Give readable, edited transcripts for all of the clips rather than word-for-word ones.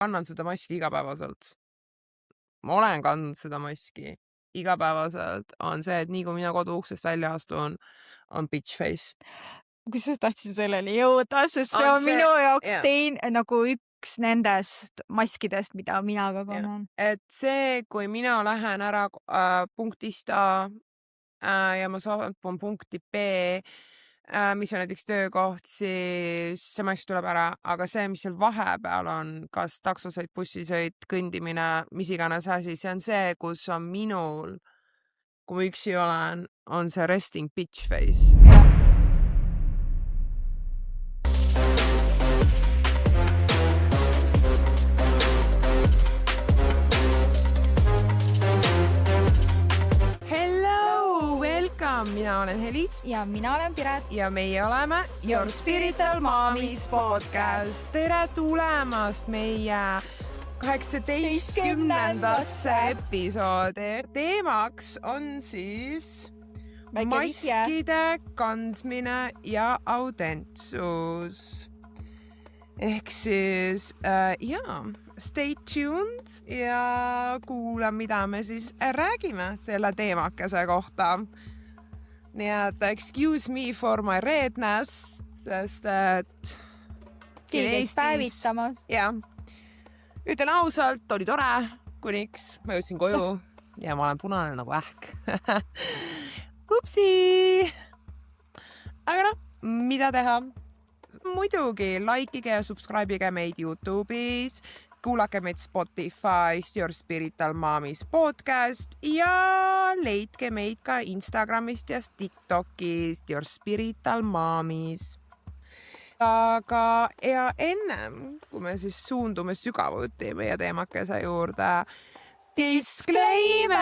kannan seda maski igapäevaselt. Ma olen kandnud seda maski igapäevaselt, on see, et nii kui mina kodu uksest välja astun, on bitch face. Kus sa tahtsid selleni jõuda, sest see on minu jaoks nagu üks nendest maskidest, mida mina ka kannan. Et see, kui mina lähen ära punktist A ja ma saabun punkti B, mis on näiteks töökoht, siis see mask tuleb ära, aga see, mis seal vahepeal on, kas taksosõit, bussisõit, kõndimine, mis iganes asi, see on see, kus on minul, kui ma üksi olen, on see resting bitch face. Mina olen Helis. Ja mina olen Piret. Ja meie oleme Your Spiritual Momis podcast. Tere tulemast meie 18. episoodi. Teemaks on siis maskide kandmine ja autentsus. Ehk siis, stay tuned ja kuula, mida me siis räägime selle teemakese kohta. Nii et excuse me for my redness, sest et Eestis päevitamas. Ja. Ütlen ausalt, oli tore, kuniks ma jõudsin koju ja ma olen punane nagu ähk. Upsi! Aga mida teha? Muidugi, likeige ja subscribeige meid YouTube'is, kuulake meid Spotify'st, Your Spiritual Momis podcast ja leidke meid ka Instagramist ja TikTokist, Your Spiritual Momis. Aga ja ennem, kui me siis suundume sügavuti meie teemakese juurde, disclaimer!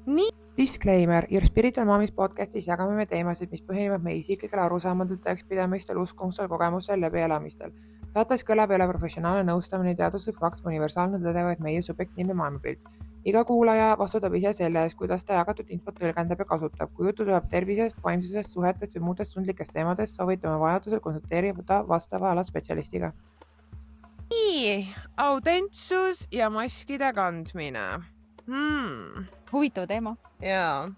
Nii. Disclaimer, Your Spiritual Momis podcastis jagame me teemasid, mis põhinevad meie isiklikel arusaamadel, tõekspidamistel, uskumustel, kogemustel, läbielamistel. Saates kõlab ei ole professionaalne nõustamine, teaduslik fakt, universaalne tõde, vaid meie subjektiivne maailmapilt. Iga kuulaja vastutab ise selle ees, kuidas ta jagatud infot tõlgendab ja kasutab. Kui jutu tuleb tervisest, vaimsusest, suhetest või muudest tundlikest teemadest, soovitame vajadusel konsulteerida vastava ala spetsialistiga. Nii, autentsus ja maskide kandmine. Huvitav teema. Jaa.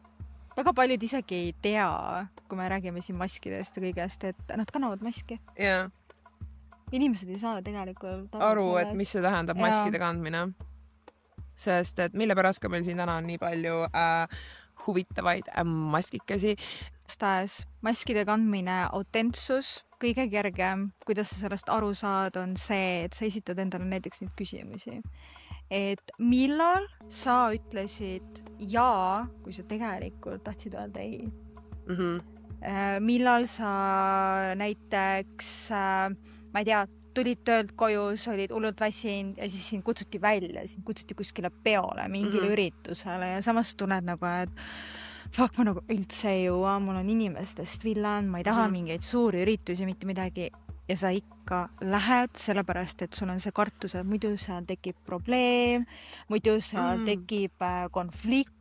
Väga paljud isegi ei tea, kui me räägime siin maskidest ja kõigest, et nad kannavad maski. Jaa. Inimesed ei saa tegelikult aru, et mis see tähendab maskide kandmine. Sest, et mille pärast ka meil siin täna on nii palju huvitavaid maskikesi. Stas, maskide kandmine, autentsus, kõige kergem, kuidas sa sellest aru saad, on see, et sa esitad endale näiteks neid küsimusi. Et millal sa ütlesid jaa, kui sa tegelikult tahtsid öelda ei? Millal sa näiteks, ma ei tea, tulid töölt koju, sa olid hullult väsinud ja siis sind kutsuti välja, sind kutsuti kuskile peole, mingile üritusele ja samas tunned nagu, et fuck, ma nagu üldse ei jõua, mul on inimestest villan, ma ei taha mingeid suuri üritusi, mitte midagi. Ja sa ikka lähed sellepärast, et sul on see kartus, et muidu seal tekib probleem, muidu seal tekib konflikt,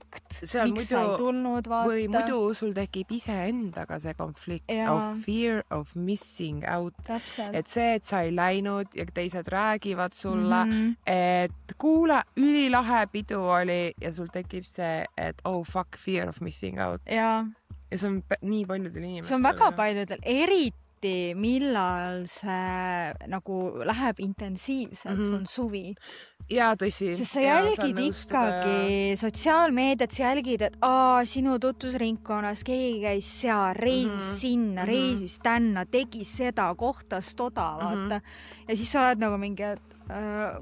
miks sa ei tulnud, vaata. Või muidu sul tekib iseendaga see konflikt of fear of missing out. Täpselt. Et see, et sa ei läinud ja teised räägivad sulle, et kuule, ülilahe pidu oli ja sul tekib see, et oh fuck, fear of missing out. Ja see on nii paljudel inimestel. See on väga paljudel, eriti millal see nagu läheb intensiivselt, on suvi. Ja tõsi. Sest sa jälgid ikkagi sotsiaalmeediat, sa jälgid, et sinu tutvusringkonnas keegi käis seal, reisis sinna, reisis tänna, tegi seda, kohtas toda, vaata. Ja siis sa oled nagu mingi, et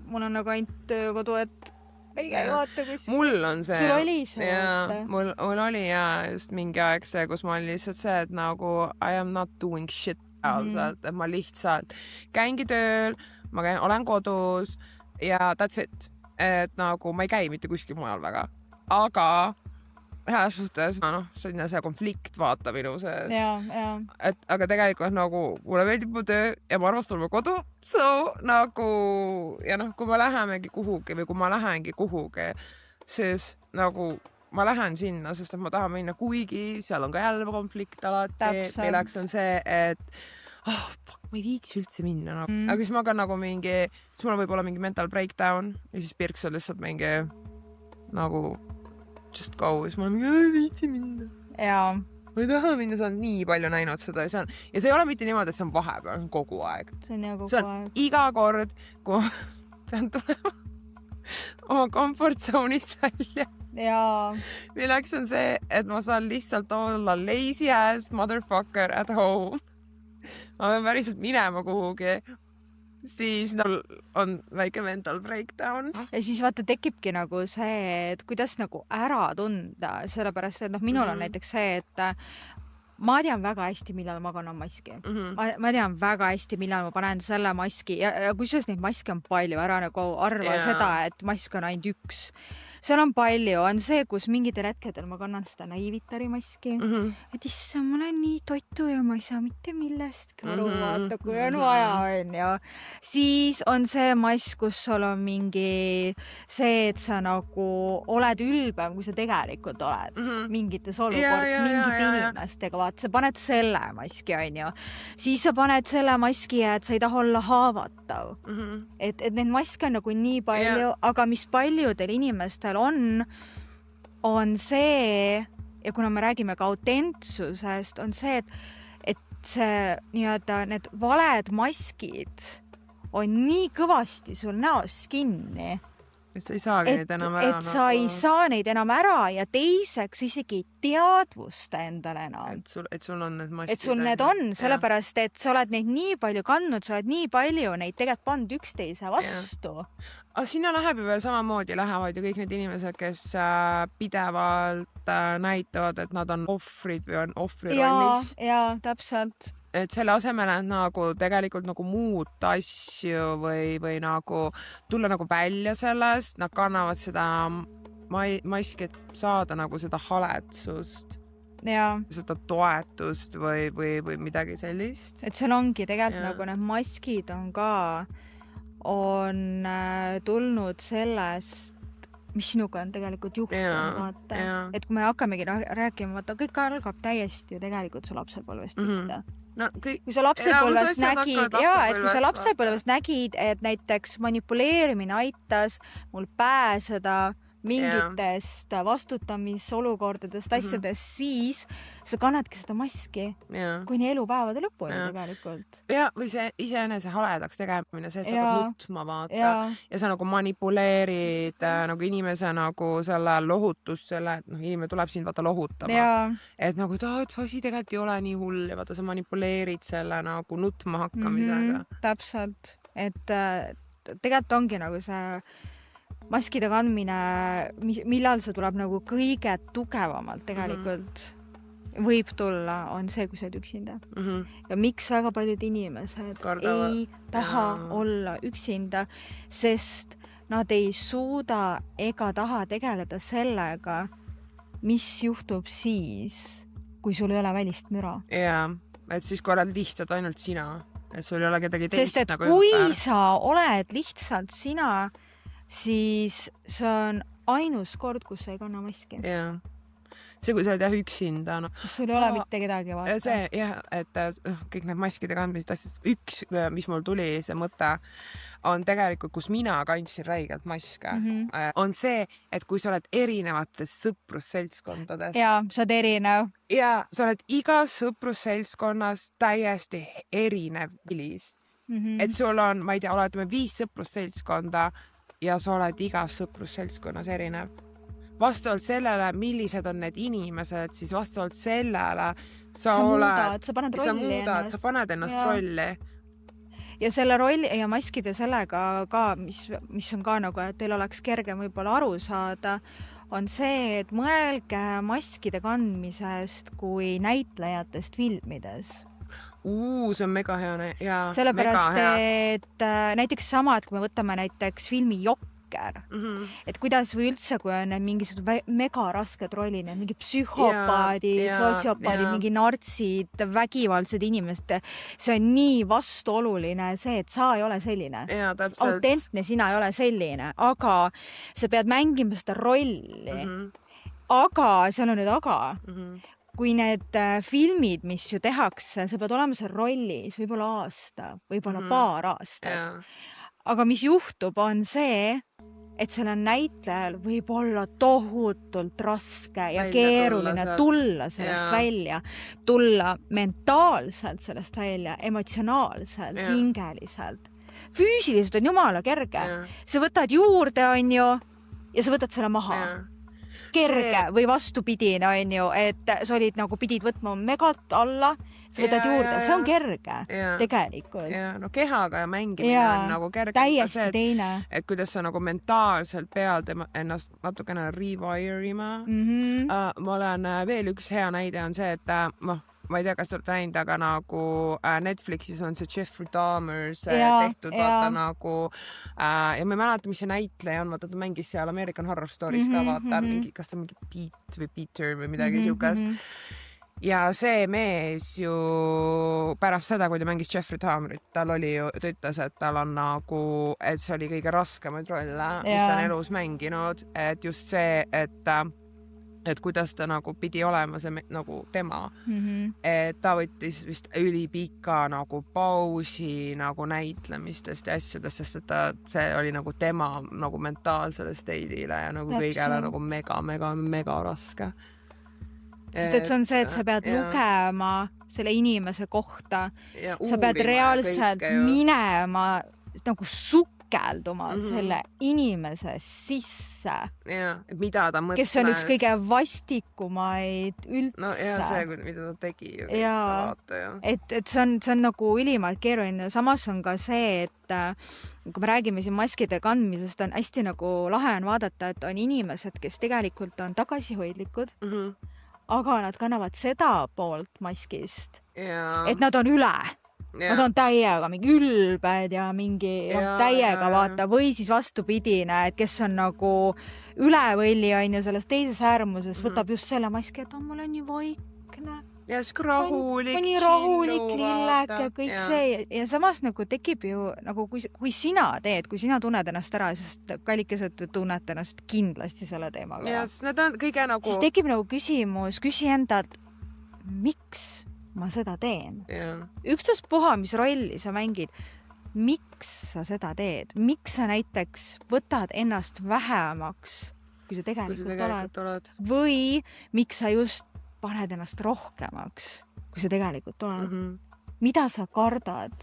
mul on nagu ainult töökodu, et ei käi vaata kus. Mul on see. Sul oli see. Mul oli just mingi aeg see, kus ma olin lihtsalt see, et nagu I am not doing shit ausalt, et ma lihtsalt käingi tööl, ma olen kodus ja that's it. Et nagu ma ei käi mitte kuskil mujal väga. Aga heas suhtes, selline see konflikt vaata minu sees. Aga tegelikult nagu mulle meeldib mu töö ja ma armastan mu kodu. So nagu, ja kui ma lähemegi kuhugi või kui ma lähengi kuhugi, siis nagu ma lähen sinna, sest et ma tahan minna, kuigi seal on ka jälle konflikt alati. Milleks on see, et fuck, ma ei viitsi üldse minna nagu. Aga siis ma ka nagu mingi, siis mul võib olla mingi mental breakdown ja siis Pirks on lihtsalt mingi nagu just go, siis ma olen mingi, ei viitsi minna. Jaa. Ma ei taha minna, sa oled nii palju näinud seda ja see ei ole mitte niimoodi, et see on vahepeal, see on kogu aeg. See on kogu aeg. Iga kord, kui ma pean tulema oma comfort zone'ist välja. Jaa. Milleks on see, et ma saan lihtsalt olla lazy ass motherfucker at home. Ma pean päriselt minema kuhugi. Siis on väike mental breakdown. Ja siis vaata, tekibki nagu see, et kuidas nagu ära tunda, sellepärast, et minul on näiteks see, et ma tean väga hästi, millal ma kannan maski. Ma tean väga hästi, millal ma panen selle maski ja kusjuures neid maske on palju, ära nagu arva seda, et mask on ainult üks. Seal on palju, on see, kus mingitel hetkedel ma kannan seda naivitari maski. Et issa, ma olen nii toitu ja ma ei saa mitte millestki aru, vaata, kui on vaja, on ju. Siis on see mask, kus sul on mingi see, et sa nagu oled ülbem, kui sa tegelikult oled mingites olukorras, mingite inimestega, vaata, sa paned selle maski, on ju. Siis sa paned selle maski, et sa ei taha olla haavatav. Et need maske on nagu nii palju, aga mis paljudel inimestel on see, ja kuna me räägime ka autentsusest, on see, et see nii-öelda need valed maskid on nii kõvasti sul näos kinni. Et sa ei saagi neid enam ära. Et sa ei saa neid enam ära ja teiseks isegi teadvusta endale enam. Et sul on need maskid. Et sul need on, sellepärast, et sa oled neid nii palju kandnud, sa oled nii palju neid tegelikult pannud üksteise vastu. Aga sinna läheb ju veel samamoodi, lähevad ju kõik need inimesed, kes pidevalt näitavad, et nad on ohvrid või on ohvri rollis. Jaa, täpselt. Et selle asemel, et nagu tegelikult nagu muuta asju või nagu tulla nagu välja sellest, nad kannavad seda maski, et saada nagu seda haletsust. Seda toetust või midagi sellist. Et seal ongi tegelikult nagu need maskid on tulnud sellest, mis sinuga on tegelikult juhtunud, vaata. Et kui me hakkamegi rääkima, vaata, kõik algab täiesti ju tegelikult su lapsepõlvest pihta. Kui sa lapsepõlvest nägid, et näiteks manipuleerimine aitas mul pääseda mingitest vastutamisolukordadest, asjadest, siis sa kannadki seda maski kuni elupäevade lõpuni tegelikult. Ja, või see iseenese haledaks tegemine, see sa pead nutma, vaata. Ja sa nagu manipuleerid nagu inimese nagu selle lohutust, selle, et inimene tuleb sind vaata lohutama. Et nagu, et see asi tegelikult ei ole nii hull ja vaata, sa manipuleerid selle nagu nutma hakkamisega. Täpselt. Et tegelikult ongi nagu see maskide kandmine, millal see tuleb nagu kõige tugevamalt tegelikult võib tulla, on see, kui sa oled üksinda. Ja miks väga paljud inimesed ei taha olla üksinda, sest nad ei suuda ega taha tegeleda sellega, mis juhtub siis, kui sul ei ole välist müra. Jaa, et siis kui oled lihtsalt ainult sina, et sul ei ole kedagi teist. Sest et kui sa oled lihtsalt sina, siis see on ainus kord, kus sa ei kanna maski. Jaa. See, kui sa oled üksinda. Sul ei ole mitte kedagi vaata. See, et kõik need maskide kandmised asjad, üks, mis mul tuli, see mõte, on tegelikult, kus mina kandsin räigelt maske, on see, et kui sa oled erinevates sõprusseltskondades. Jaa, sa oled erinev. Ja sa oled igas sõprusseltskonnas täiesti erinev vilis. Et sul on, ma ei tea, oletame 5 sõprusseltskonda ja sa oled igas sõprusseltskonnas erinev. Vastavalt sellele, millised on need inimesed, siis vastavalt sellele sa paned rolli ennast. Sa paned ennast rolli. Ja selle rolli ja maskide sellega ka, mis on ka nagu, et teil oleks kergem võib-olla aru saada, on see, et mõelge maskide kandmisest kui näitlejatest filmides. See on mega hea. Sellepärast, et näiteks sama, et kui me võtame näiteks filmi Jokker, et kuidas või üldse, kui on mingisugused mega rasked rollid, mingi psühhopaadid, sotsioopaadid, mingi nartsid, vägivaldsed inimesed, see on nii vastuoluline see, et sa ei ole selline. Autentne sina ei ole selline, aga sa pead mängima seda rolli. Aga, seal on nüüd aga, kui need filmid, mis ju tehakse, sa pead olema seal rollis võib-olla aasta, võib-olla paar aastat. Aga mis juhtub, on see, et sellel näitlejal võib olla tohutult raske ja keeruline tulla sellest välja, tulla mentaalselt sellest välja, emotsionaalselt, hingeliselt. Füüsiliselt on jumala kerge. Sa võtad juurde, on ju, ja sa võtad selle maha. Kerge või vastupidine, on ju, et sa olid nagu pidid võtma megat alla, sa võtad juurde, see on kerge tegelikult. Ja, no kehaga ja mängimine on nagu kerge. Täiesti teine. Et kuidas sa nagu mentaalselt pead ennast natukene rewire'ima. Ma olen veel üks hea näide on see, et ma ei tea, kas oled näinud, aga nagu Netflixis on see Jeffrey Dahmer tehtud, vaata nagu ja ma ei mäleta, mis see näitleja on, vaata ta mängis seal American Horror Stories ka, vaata mingi, kas ta mingi Pete või Peter või midagi siukest. Ja see mees ju pärast seda, kui ta mängis Jeffrey Dahmerit, tal oli ju, ta ütles, et tal on nagu, et see oli kõige raskemaid rolle, mis ta on elus mänginud, et just see, et kuidas ta nagu pidi olema see nagu tema. Et ta võttis vist ülipika nagu pausi nagu näitlemistest ja asjadest, sest et see oli nagu tema nagu mentaalsele state'ile ja nagu kõigele nagu mega raske. Sest et see on see, et sa pead lugema selle inimese kohta. Sa pead reaalselt minema nagu sukelduma selle inimese sisse. Mida ta mõtles. Kes on üks kõige vastikumaid üldse. No ja see, mida ta tegi. Et see on nagu ülimalt keeruline. Samas on ka see, et kui me räägime siin maskide kandmisest, on hästi nagu lahe on vaadata, et on inimesed, kes tegelikult on tagasihoidlikud, aga nad kannavad seda poolt maskist, et nad on üle. Nad on täiega mingi ülbed ja mingi täiega vaata või siis vastupidine, et kes on nagu ülevõlli on ju selles teises äärmuses, võtab just selle maski, et mul on nii vaikne. Ja siuke rahulik, nii rahulik, lillek ja kõik see. Ja samas nagu tekib ju, nagu kui sina teed, kui sina tunned ennast ära, sest kallikesed tunned ennast kindlasti selle teemaga. Ja siis need on kõige nagu... Siis tekib nagu küsimus, küsi endalt, miks ma seda teen? Ükstaspuha, mis rolli sa mängid, miks sa seda teed? Miks sa näiteks võtad ennast vähemaks, kui sa tegelikult oled? Või miks sa just paned ennast rohkemaks, kui sa tegelikult oled? Mida sa kardad?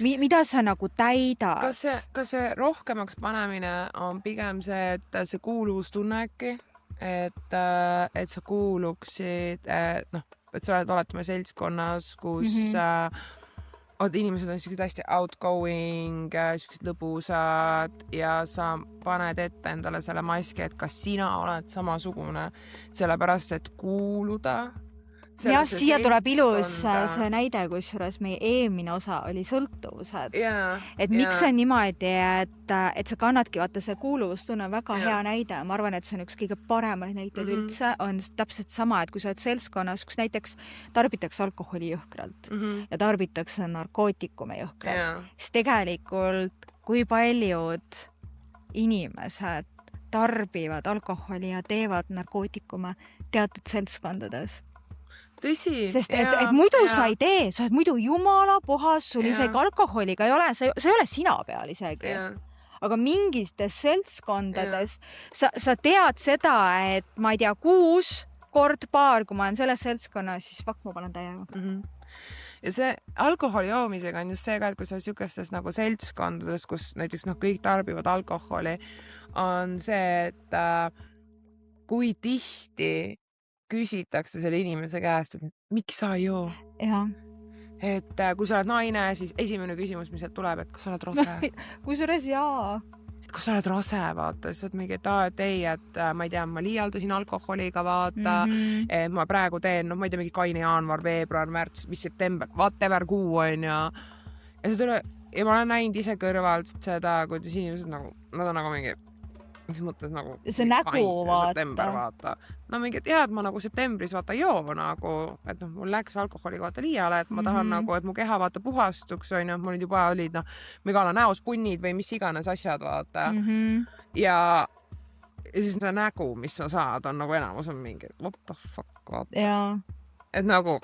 Mida sa nagu täidad? Kas see rohkemaks panemine on pigem see, et see kuuluvustunne äkki? Et sa kuuluksid, et sa oled oletama seltskonnas, kus inimesed on sellised hästi outgoing, sellised lõbusad ja sa paned ette endale selle maski, et kas sina oled samasugune, sellepärast et kuuluda. Ja siia tuleb ilus see näide, kusjuures meie eelmine osa oli sõltuvused. Et miks on niimoodi, et sa kannadki, vaata see kuuluvustunne on väga hea näide. Ma arvan, et see on üks kõige paremaid näiteid üldse. On täpselt sama, et kui sa oled seltskonnas, kus näiteks tarbitakse alkoholi jõhkralt ja tarbitakse narkootikume jõhkralt, siis tegelikult kui paljud inimesed tarbivad alkoholi ja teevad narkootikume teatud seltskondades. Tõsi. Sest et muidu sa ei tee, sa oled muidu jumala puhas, sul isegi alkoholiga ei ole, sa ei ole sina peal isegi. Aga mingites seltskondades sa tead seda, et ma ei tea, 6 kord paar, kui ma olen selles seltskonnas, siis ma panen täiega. Ja see alkoholi joomisega on just see ka, et kui sa siukestes nagu seltskondades, kus näiteks kõik tarbivad alkoholi, on see, et kui tihti küsitakse selle inimese käest, et miks sa ei joo? Et kui sa oled naine, siis esimene küsimus, mis sealt tuleb, et kas sa oled rase? Kusjuures jaa. Et kas sa oled rase, vaata, siis oled mingi, et ei, et ma ei tea, ma liialdasin alkoholiga, vaata, et ma praegu teen, ma ei tea, mingi kaine jaanuar, veebruar, märts, mis september, whatever kuu on ja ma olen näinud ise kõrvalt seda, kuidas inimesed nagu, nad on nagu mingi mis mõttes nagu see nägu vaata. No mingi, et ma nagu septembris vaata joo nagu, et mul läks alkoholiga vaata liiale, et ma tahan nagu, et mu keha vaata puhastuks, on ju, mul juba olid Migala näos punnid või mis iganes asjad vaata. Ja siis see nägu, mis sa saad, on nagu enamus on mingi, what the fuck vaata. jaa. Et nagu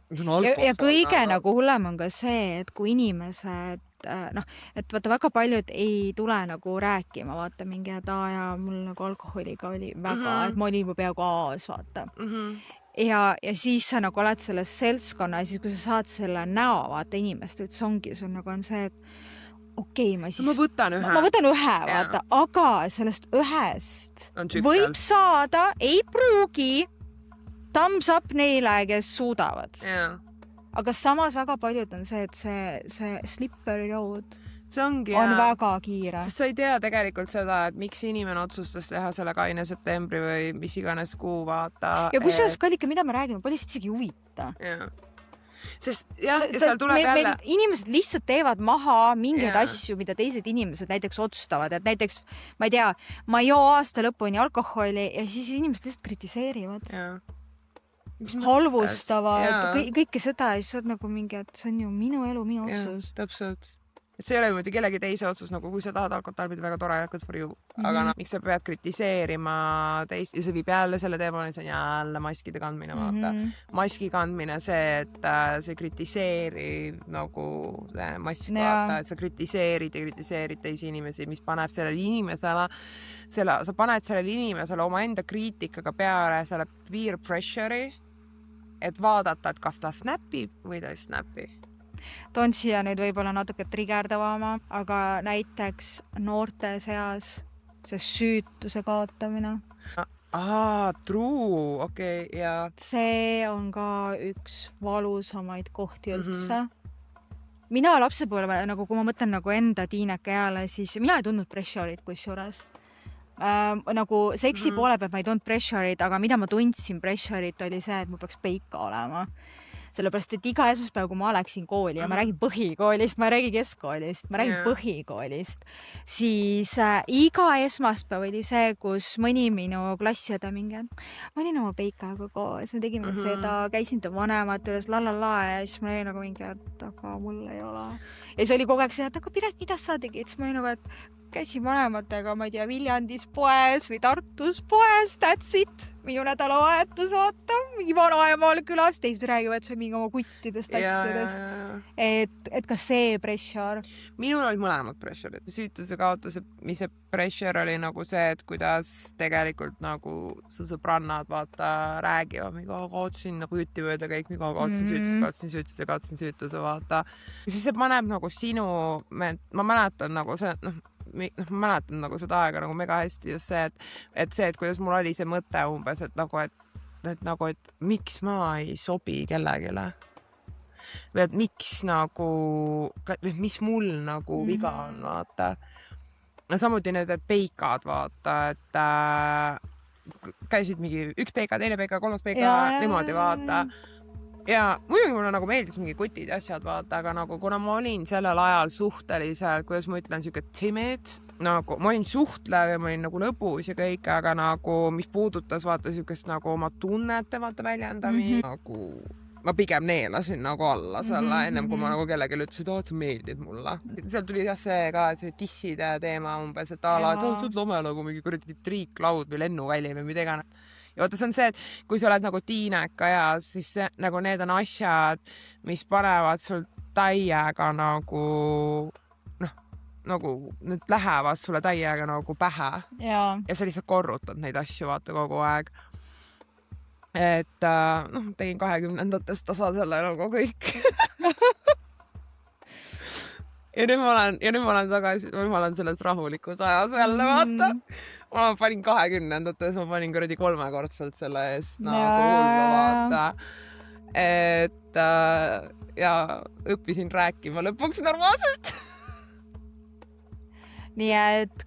ja kõige nagu hullem on ka see, et kui inimesed noh, et vaata väga paljud ei tule nagu rääkima, vaata mingi, et ja mul nagu alkoholiga oli väga, et ma olin juba peaaegu aas, vaata. Ja siis sa nagu oled selles seltskonna ja siis kui sa saad selle näo, vaata inimestelt, see ongi sul nagu on see, et okei, ma võtan ühe, vaata, aga sellest ühest võib saada, ei pruugi thumbs up neile, kes suudavad. Aga samas väga paljud on see, et see slippery road on väga kiire. Sest sa ei tea tegelikult seda, et miks inimene otsustas teha selle kaine septembri või mis iganes kuu, vaata. Ja kusjuures Kallike, mida me räägime, palju lihtsalt isegi huvita. Sest jah, ja seal tuleb jälle... Inimesed lihtsalt teevad maha mingeid asju, mida teised inimesed näiteks otsustavad, et näiteks, ma ei tea, ma ei joo aasta lõpuni alkoholi ja siis inimesed lihtsalt kritiseerivad. Halvustavad kõike seda ja siis on nagu mingi, et see on ju minu elu, minu otsus. Täpselt. Et see ei ole niimoodi kellegi teise otsus, nagu kui sa tahad alkohol tarbida, väga tore, good for you. Aga miks sa pead kritiseerima teist ja see viib jälle selle teemani, see on jälle maskide kandmine, vaata. Maski kandmine, see, et see kritiseerib nagu mask, vaata, et sa kritiseerid ja kritiseerid teisi inimesi, mis paneb sellele inimesele, sa paned sellele inimesele oma enda kriitikaga peale selle peer pressure'i, et vaadata, et kas ta snapib või ta ei snapi. Toon siia nüüd võib-olla natuke trigerdavama, aga näiteks noorte seas see süütuse kaotamine. True, okei, ja. See on ka üks valusamaid kohti üldse. Mina lapsepõlve, nagu kui ma mõtlen nagu enda tiineka eale, siis mina ei tundnud pressure'it kusjuures. Nagu seksi poole pealt ma ei tundnud pressure'it, aga mida ma tundsin pressure'it oli see, et mul peaks peika olema. Sellepärast, et iga esmaspäev, kui ma läksin kooli ja ma räägin põhikoolist, ma ei räägi keskkoolist, ma räägin põhikoolist, siis iga esmaspäev oli see, kus mõni minu klassiõde mingi, ma olin oma peikaga koos, me tegime seda, käisin ta vanemate üles, ja siis ma olin nagu mingi, et aga mul ei ole. Ja siis oli kogu aeg see, et aga Piret, mida sa tegid? Siis ma olin nagu, et käisin vanematega, ma ei tea, Viljandis poes või Tartus poes, that's it. Minu nädalavahetus, vaata, mingi vanaemaal külas, teised räägivad see mingi oma kuttidest asjadest. Et ka see pressure? Minul oli mõlemad pressure'id. Süütuse kaotas, mis see pressure oli nagu see, et kuidas tegelikult nagu su sõbrannad, vaata, räägivad, mingi kaotsin nagu jutti mööda kõik, mingi kaotsin süütuse, vaata. Ja siis see paneb nagu sinu, ma mäletan nagu see, ma mäletan nagu seda aega nagu mega hästi just see, et kuidas mul oli see mõte umbes, et miks ma ei sobi kellegile või et miks nagu, mis mul nagu viga on, vaata. Samuti need peikad, vaata, et käisid mingi üks peika, teine peika, kolmas peika, niimoodi, vaata. Ja muidugi mulle nagu meeldis mingi kutid ja asjad, vaata, aga nagu kuna ma olin sellel ajal suhteliselt, kuidas ma ütlen, siuke timid, nagu ma olin suhtlev ja ma olin nagu lõbus ja kõik, aga nagu mis puudutas, vaata, siukest nagu oma tunnete, vaata, väljendami, nagu ma pigem neelasin nagu alla selle, ennem kui ma nagu kellelegi ütlesin, et sa meeldid mulle. Seal tuli jah see ka, see tisside teema umbes, et sa oled lome nagu mingi kuradi triiklaud või lennuväli või mida iganes. Ja vaata, see on see, et kui sa oled nagu tiineka eas, siis nagu need on asjad, mis panevad sul täiega nagu, nagu need lähevad sulle täiega nagu pähe. Ja sa lihtsalt korrutad neid asju, vaata, kogu aeg. Et tegin 20-ndatest tasa selle nagu kõik. Ja nüüd ma olen tagasi, ma olen selles rahulikus ajas jälle, vaata. Ma panin 20-ndates, ma panin kuradi 3-kordselt selle eest nagu hullu, vaata. Et ja õppisin rääkima lõpuks normaalselt. Nii et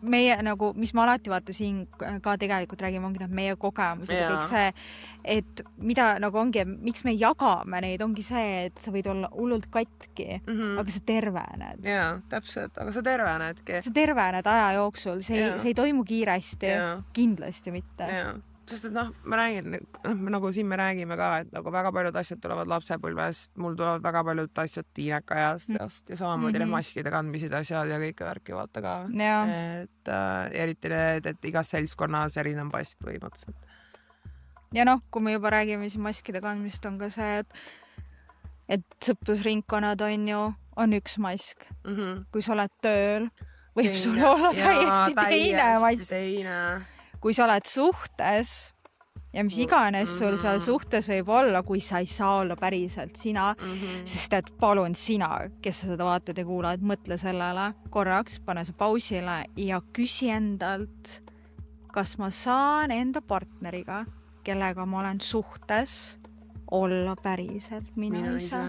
meie nagu, mis ma alati vaata siin ka tegelikult räägime, ongi meie kogemused ja kõik see, et mida nagu ongi, miks me jagame neid, ongi see, et sa võid olla hullult katki, aga sa tervened. Jaa, täpselt, aga sa tervenedki. Sa tervened aja jooksul, see ei toimu kiiresti, kindlasti mitte. Jaa. Sest et ma räägin, nagu siin me räägime ka, et nagu väga paljud asjad tulevad lapsepõlvest, mul tulevad väga paljud asjad tiineka ajast ja samamoodi need maskide kandmised asjad ja kõike värki vaata ka. Et eriti need, et igas seltskonnas erinev pask põhimõtteliselt. ja noh, kui me juba räägime siin maskide kandmist, on ka see, et sõprusringkonnad on üks mask. Kui sa oled tööl, võib sul olla täiesti teine mask. Kui sa oled suhtes ja mis iganes sul seal suhtes võib olla, kui sa ei saa olla päriselt sina, sest et palun sina, kes sa seda vaatad ja kuulad, mõtle sellele korraks, pane see pausile ja küsi endalt, kas ma saan enda partneriga, kellega ma olen suhtes, olla päriselt mina ise.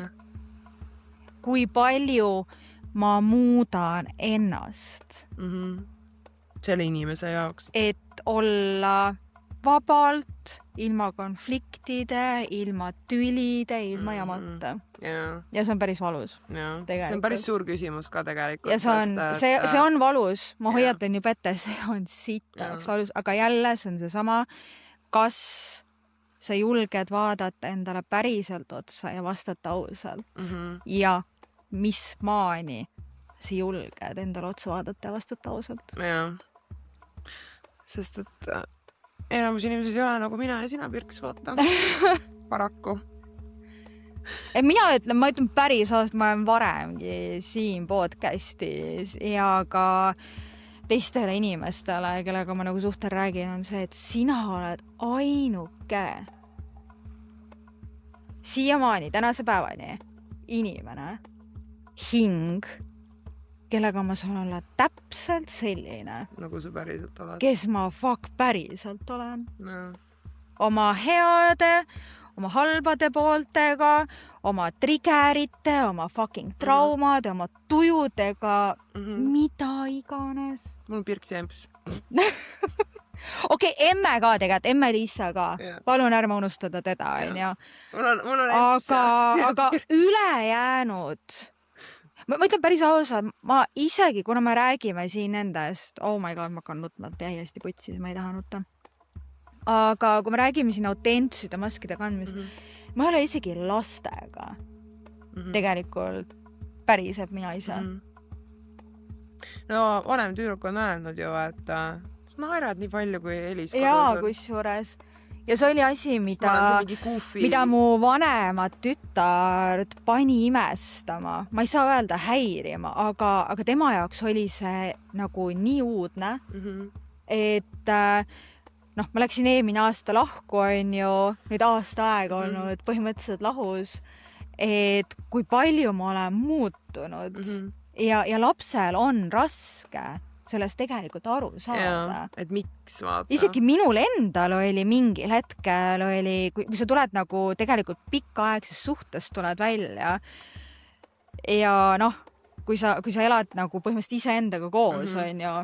Kui palju ma muudan ennast selle inimese jaoks, et olla vabalt, ilma konfliktide, ilma tülide, ilma jamata. Ja see on päris valus. See on päris suur küsimus ka tegelikult. Ja see on valus, ma hoiatan juba ette, see on sitaks valus, aga jälle see on seesama, kas sa julged vaadata endale päriselt otsa ja vastata ausalt ja mis maani sa julged endale otsa vaadata ja vastata ausalt. Sest et enamus inimesed ei ole nagu mina ja sina, Pirks, vaata. Paraku. Ma ütlen päris ausalt, ma olen varemgi siin podcastis ja ka teistele inimestele, kellega ma nagu suhtel räägin, on see, et sina oled ainuke siiamaani, tänase päevani inimene, hing, kellega ma saan olla täpselt selline, nagu sa päriselt oled. Kes ma päriselt olen. Oma heade, oma halbade pooltega, oma triggerite, oma fucking traumade, oma tujudega, mida iganes. Mul on Pirksi emps. Okei, emme ka tegelikult, emme Liisa ka. Palun ärme unustada teda, onju. Mul on emps. Aga ülejäänud... Ma ütlen päris ausalt, ma isegi, kuna me räägime siin nendest, oh my god, ma hakkan nutma täiesti putsis, ma ei taha nutta. Aga kui me räägime siin autentsuse ja maskide kandmist, ma ei ole isegi lastega tegelikult päriselt mina ise. No vanem tüüruk on öelnud ju, et sa naerad nii palju kui Elis kodus. Jaa, kusjuures. Ja see oli asi, mida mu vanemad tütard pani imestama. Ma ei saa öelda häirima, aga tema jaoks oli see nagu nii uudne, et ma läksin eelmine aasta lahku, on ju, nüüd aasta aega olnud põhimõtteliselt lahus, et kui palju ma olen muutunud ja lapsel on raske sellest tegelikult aru saada. Et miks vaata. Isegi minul endal oli mingil hetkel, kui sa tuled nagu tegelikult pikaaegses suhtes tuled välja ja kui sa elad nagu põhimõtteliselt iseendaga koos, on ju,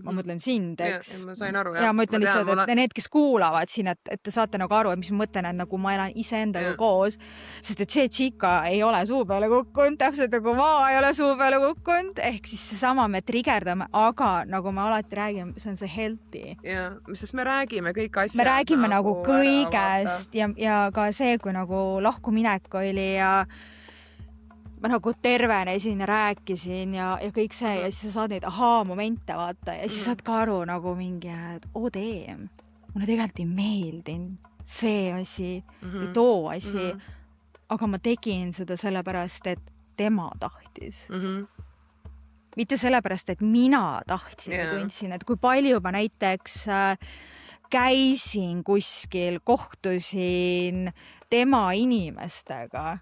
ma mõtlen sind, eks. Ma sain aru, ja ma ütlen lihtsalt, et need, kes kuulavad siin, et te saate nagu aru, et mis ma mõtlen, et nagu ma elan iseendaga koos, sest et see tšika ei ole suu peale kukkunud, täpselt nagu ma ei ole suu peale kukkunud, ehk siis seesama me trigerdame, aga nagu me alati räägime, see on see healthy. Sest me räägime kõik asjad. Me räägime nagu kõigest ja ka see, kui nagu lahkuminek oli ja ma nagu tervenesin ja rääkisin ja kõik see ja siis sa saad neid momente vaata ja siis saad ka aru nagu mingi, et damn, mulle tegelikult ei meeldinud see asi või too asi, aga ma tegin seda sellepärast, et tema tahtis. Mitte sellepärast, et mina tahtsin ja tundsin, et kui palju ma näiteks käisin kuskil, kohtusin tema inimestega,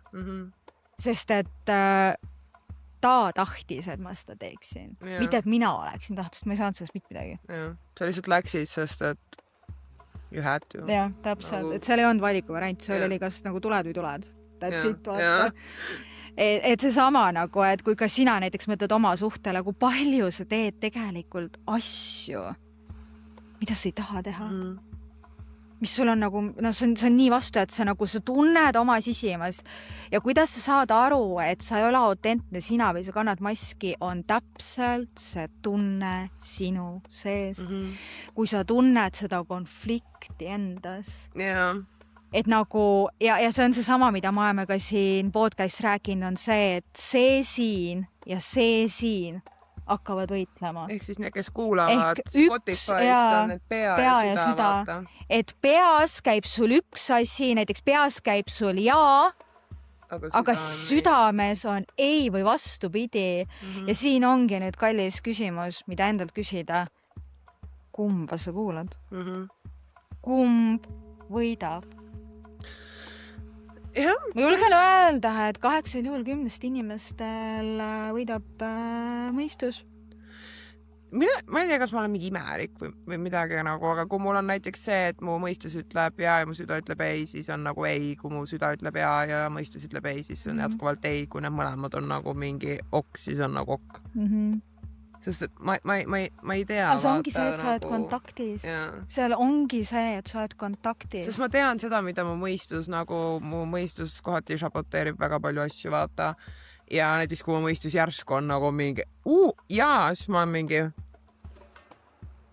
sest et ta tahtis, et ma seda teeksin. Mitte, et mina oleksin tahtnud, ma ei saanud sellest mitte midagi. Sa lihtsalt läksid, sest et you had to. Jah, täpselt. Et seal ei olnud valikuvariant, see oli kas nagu tuled või tuled. That's it, vaata. Et see sama nagu, et kui ka sina näiteks mõtled oma suhtele, kui palju sa teed tegelikult asju, mida sa ei taha teha. Mis sul on nagu, see on nii vastu, et sa tunned oma sisimas ja kuidas sa saad aru, et sa ei ole autentne sina või sa kannad maski, on täpselt see tunne sinu sees. Kui sa tunned seda konflikti endas. Et nagu, ja see on see sama, mida me oleme ka siin podcast rääkinud, on see, et see siin ja see siin hakkavad võitlema. Ehk siis need, kes kuulavad Ehk Spotify'st, on need pea ja süda, vaata. Et peas käib sul üks asi, näiteks peas käib sul jaa, aga südames on ei või vastupidi. Ja siin ongi nüüd kallis küsimus, mida endalt küsida. Kumba sa kuulad? Kumb võidab? Ma julgen öelda, et 8 juhul 10 inimestel võidab mõistus. Ma ei tea, kas ma olen mingi imelik või midagi nagu, aga kui mul on näiteks see, et mu mõistus ütleb ja mu süda ütleb ei, siis on nagu ei, kui mu süda ütleb ja mõistus ütleb ei, siis on jätkuvalt ei, kui need mõlemad on nagu mingi ok, siis on nagu ok. Sest et ma ei tea. Aga see ongi see, et sa oled kontaktis. Seal ongi see, et sa oled kontaktis. Sest ma tean seda, mida mu mõistus kohati saboteerib väga palju asju, vaata. Ja näiteks kui mu mõistus järsku on nagu mingi jaa, siis ma olen mingi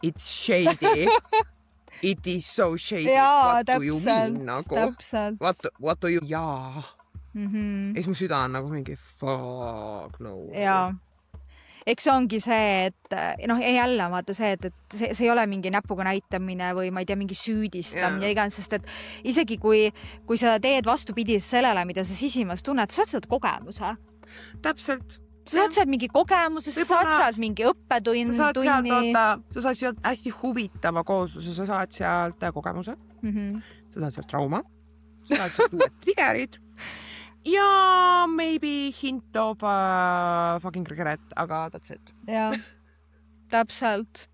it's shady. It is so shady. Jaa, what do you mean? Nagu? Täpselt. What do you... Jaa. Ja siis mu süda on nagu mingi fuck no. Jaa. Eks see ongi see, et jälle vaata see, et see ei ole mingi näpuga näitamine või ma ei tea, mingi süüdistamine igan, sest et isegi kui sa teed vastupidis sellele, mida sa sisimas tunned, sa saad sealt kogemuse. Täpselt. Sa saad sealt mingi kogemuse, sa saad sealt mingi õppetunni. Sa saad sealt hästi huvitava koosluse, sa saad sealt kogemuse, sa saad sealt trauma, sa saad sealt uued triggerid ja maybe hint of fucking regret, aga that's it. Jaa, täpselt.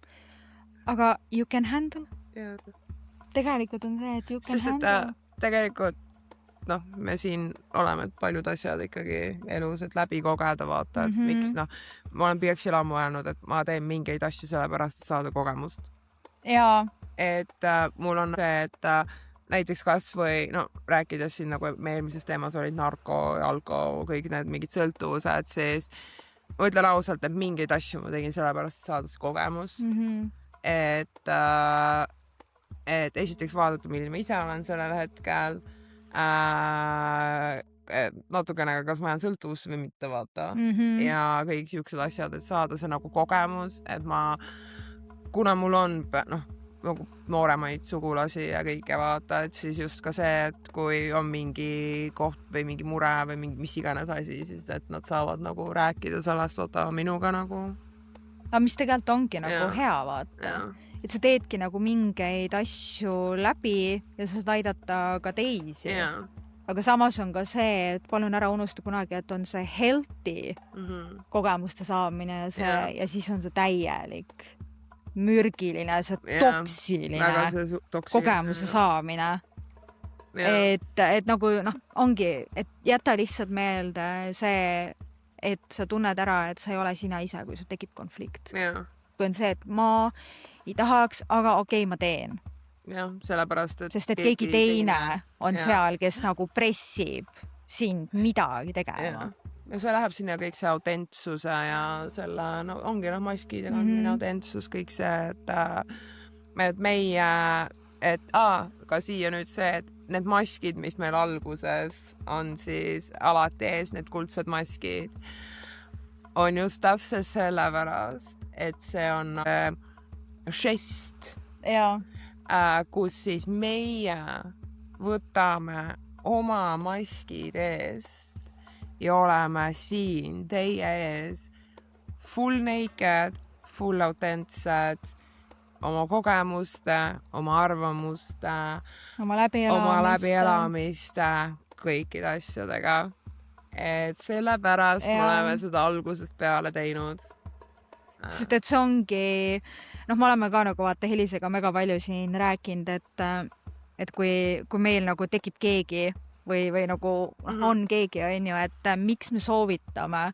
Aga you can handle. Tegelikult on see, et you can handle. Sest et tegelikult me siin oleme paljud asjad ikkagi elus, et läbi kogeda vaata, et miks ma olen piiaks ammu öelnud, et ma teen mingeid asju sellepärast, et saada kogemust. Jaa. Et mul on see, et näiteks kas või, rääkides siin nagu me eelmises teemas olid narko, alko, kõik need mingid sõltuvused, siis ma ütlen ausalt, et mingeid asju ma tegin sellepärast, et saada see kogemus. Et esiteks vaadata, milline ma ise olen sellel hetkel, natukene, kas ma jään sõltuvusse või mitte, vaata. Ja kõik siuksed asjad, et saada see nagu kogemus, et kuna mul on, nagu nooremaid sugulasi ja kõike vaata, et siis just ka see, et kui on mingi koht või mingi mure või mingi mis iganes asi, siis et nad saavad nagu rääkida sellest oota minuga nagu. Aga mis tegelikult ongi nagu hea vaata. Et sa teedki nagu mingeid asju läbi ja sa saad aidata ka teisi. Aga samas on ka see, et palun ära unusta kunagi, et on see healthy kogemuste saamine ja siis on see täielik mürgiline, see toksiline kogemuse saamine. Et nagu ongi, et jäta lihtsalt meelde see, et sa tunned ära, et sa ei ole sina ise, kui sul tekib konflikt. Kui on see, et ma ei tahaks, aga okei, ma teen. Sellepärast, et sest et keegi teine on seal, kes nagu pressib sind midagi tegema. Ja see läheb sinna kõik see autentsuse ja selle, ongi maskid ja kandmine, autentsus, kõik see, et meie, ka siia nüüd see, et need maskid, mis meil alguses on siis alati ees, need kuldsed maskid, on just täpselt sellepärast, et see on žest, kus siis meie võtame oma maskid eest ja oleme siin teie ees full naked, full autentsed, oma kogemuste, oma arvamuste, oma läbielamiste, kõikide asjadega. Et sellepärast me oleme seda algusest peale teinud. Sest et see ongi, me oleme ka nagu vaata Helisega mega palju siin rääkinud, et kui meil nagu tekib keegi või nagu on keegi, on ju, et miks me soovitame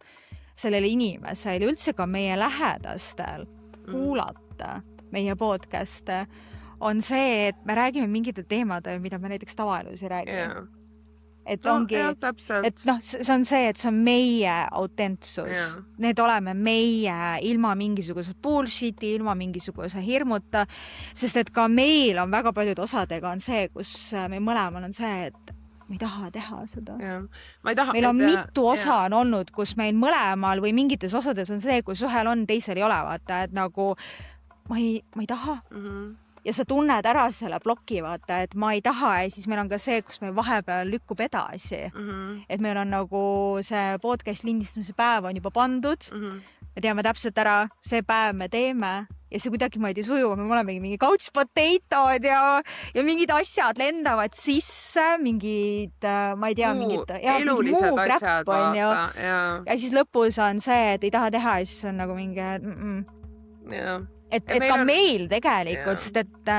sellele inimesele üldse ka meie lähedastel kuulata meie podcast'e, on see, et me räägime mingitel teemadel, mida me näiteks tavaelus ei räägi. Et ongi, et see on see, et see on meie autentsus. Need oleme meie ilma mingisuguse bullshiti, ilma mingisuguse hirmuta, sest et ka meil on väga paljud osadega on see, kus meil mõlemal on see, et ma ei taha teha seda. Ma ei taha, meil on mitu osa on olnud, kus meil mõlemal või mingites osades on see, kus ühel on, teisel ei ole, vaata, et nagu ma ei taha. Ja sa tunned ära selle ploki, vaata, et ma ei taha ja siis meil on ka see, kus meil vahepeal lükkub edasi. Et meil on nagu see podcast lindistamise päev on juba pandud. Me teame täpselt ära, see päev me teeme ja see kuidagi moodi sujub. Me oleme mingi couch potato'd ja mingid asjad lendavad sisse, mingid, ma ei tea, mingid elulised muu asjad, vaata. Ja siis lõpus on see, et ei taha teha ja siis on nagu mingi et ka meil tegelikult, sest et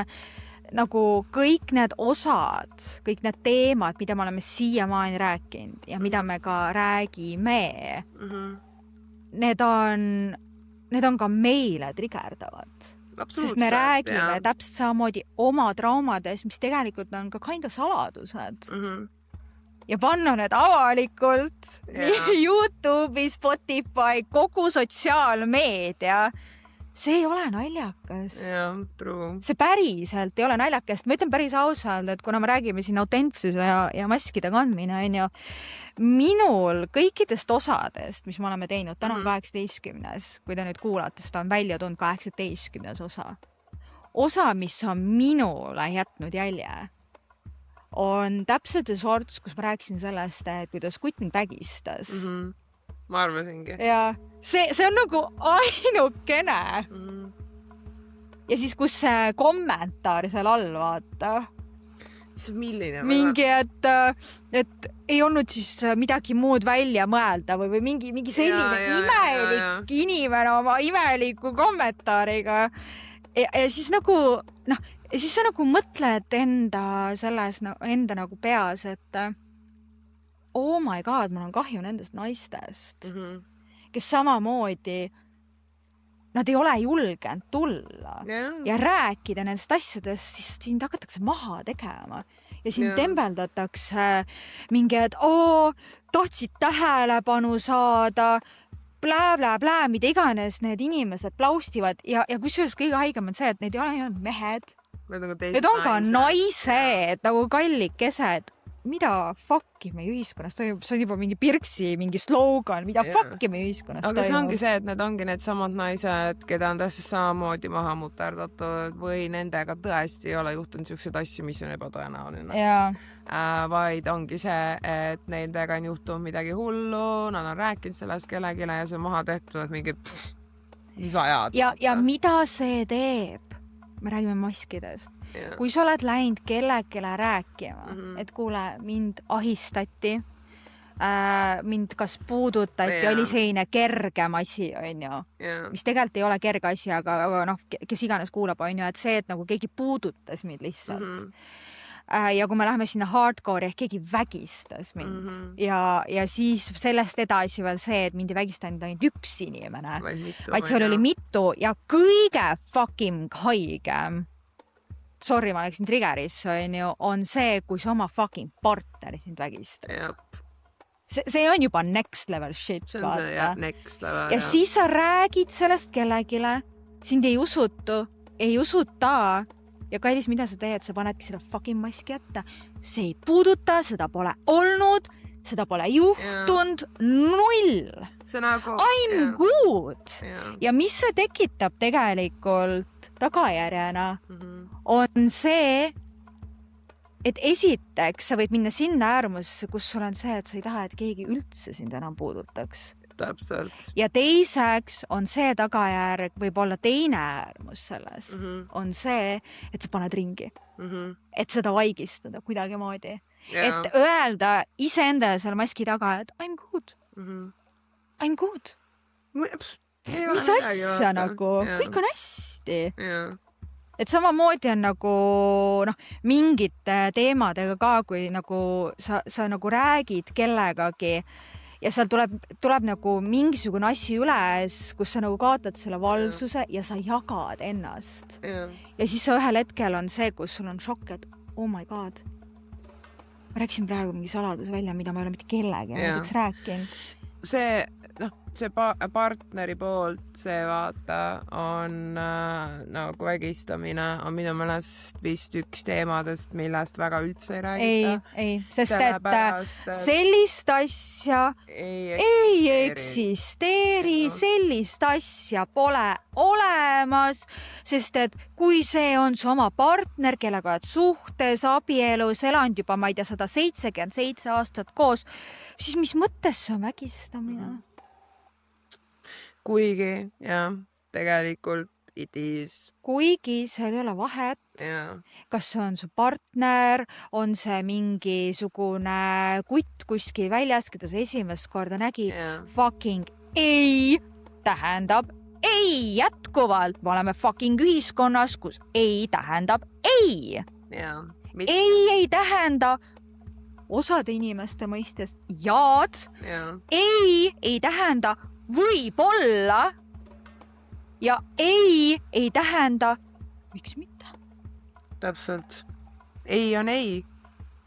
nagu kõik need osad, kõik need teemad, mida me oleme siiamaani rääkinud ja mida me ka räägime, need on ka meile trigerdavad. Sest me räägime täpselt samamoodi oma traumadest, mis tegelikult on ka kinda saladused. Ja panna need avalikult YouTube'i, Spotify, kogu sotsiaalmeedia. See ei ole naljakas. See päriselt ei ole naljakas. Ma ütlen päris ausalt, et kuna me räägime siin autentsuse ja maskide kandmine, on ju, minul kõikidest osadest, mis me oleme teinud, täna on 18. Kui te nüüd kuulate, seda on välja tulnud 18. Osa, mis on minule jätnud jälje, on täpselt see sorts, kus ma rääkisin sellest, et kuidas kutt mind vägistas. Ma arvasingi. Ja see on nagu ainukene. Ja siis, kus see kommentaar seal all, vaata. See milline? Mingi, et ei olnud siis midagi muud välja mõelda või mingi selline imelik inimene oma imeliku kommentaariga. Ja siis nagu, ja siis sa nagu mõtled enda nagu peas, et oh my god, mul on kahju nendest naistest, kes samamoodi, nad ei ole julgenud tulla ja rääkida nendest asjadest, siis sind hakatakse maha tegema ja sind tembeldatakse mingi, et tahtsid tähelepanu saada, blää, mida iganes need inimesed plaustivad ja kusjuures kõige haigem on see, et need ei ole ainult mehed, need on ka naised, nagu kallikesed. Mida fucki meie ühiskonnas toimub? See on juba mingi Pirksi, mingi slogan, mida fucki meie ühiskonnas toimub. Aga see ongi see, et need ongi need samad naised, keda on täpselt samamoodi maha muterdatud või nendega tõesti ei ole juhtunud selliseid asju, mis on ebatõenäoline. Vaid ongi see, et nendega on juhtunud midagi hullu, nad on rääkinud sellest kellegile ja see on maha tehtud, et mingi mis ajad. Ja mida see teeb? Me räägime maskidest. Kui sa oled läinud kellelegi rääkima, et kuule, mind ahistati, mind kas puudutati, oli selline kergem asi, on ju, mis tegelikult ei ole kerge asi, aga kes iganes kuulab, on ju, et see, et nagu keegi puudutas mind lihtsalt. Ja kui me läheme sinna hardcore, ehk keegi vägistas mind ja siis sellest edasi veel see, et mind ei vägistanud ainult üks inimene, vaid seal oli mitu ja kõige fucking haigem, sorry, ma läksin triggerisse, on see, kui see oma fucking partner sind vägistab. See on juba next level shit. See on see next level. Ja siis sa räägid sellest kellegile, sind ei usuta ja kallis, mida sa teed, sa panedki selle fucking maski ette. See ei puuduta, seda pole olnud, seda pole juhtunud, null. I'm good. Ja mis see tekitab tegelikult tagajärjena, on see, et esiteks sa võid minna sinna äärmusse, kus sul on see, et sa ei taha, et keegi üldse sind enam puudutaks. Täpselt. Ja teiseks on see tagajärg, võib olla teine äärmus sellest, on see, et sa paned ringi. Et seda vaigistada kuidagi moodi. Et öelda iseendale selle maski taga, et I'm good. I'm good. Mis asja nagu? Kõik on hästi. Et samamoodi on nagu mingite teemadega ka, kui nagu sa nagu räägid kellegagi ja seal tuleb nagu mingisugune asi üles, kus sa nagu kaotad selle valvsuse ja sa jagad ennast. Ja siis ühel hetkel on see, kus sul on šokk, et oh my god, ma rääkisin praegu mingi saladus välja, mida ma ei ole mitte kellegi näiteks rääkinud. See, see partneri poolt see vaata on nagu vägistamine on minu meelest vist üks teemadest, millest väga üldse ei räägita. Ei, sest et sellist asja ei eksisteeri, sellist asja pole olemas, sest et kui see on su oma partner, kellega oled suhtes, abielus, elanud juba, ma ei tea, 177 aastat koos, siis mis mõttes see on vägistamine? Kuigi, jah, tegelikult it is. Kuigi seal ei ole vahet, kas see on su partner, on see mingisugune kutt kuskil väljas, keda sa esimest korda nägi, fucking ei tähendab ei jätkuvalt. Me oleme fucking ühiskonnas, kus ei tähendab ei. Ei tähenda osade inimeste mõistes jaad. Ei tähenda võib-olla ja ei tähenda miks mitte. Täpselt. Ei on ei.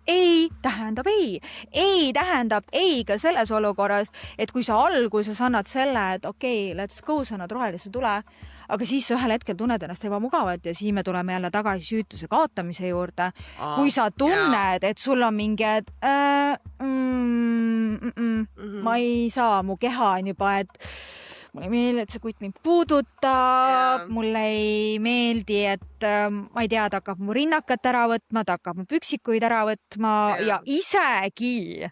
Ei tähendab ei. Ei tähendab ei ka selles olukorras, et kui sa alguses annad selle, et okei, let's go, sa annad rohelise tule, aga siis ühel hetkel tunned ennast ebamugavalt ja siis me tuleme jälle tagasi süütuse kaotamise juurde. Kui sa tunned, et sul on mingid ma ei saa, mu keha on juba, et mulle ei meeldi, et see kutt mind puudutab, mulle ei meeldi, et ma ei tea, ta hakkab mu rinnakat ära võtma, ta hakkab mu püksikuid ära võtma ja isegi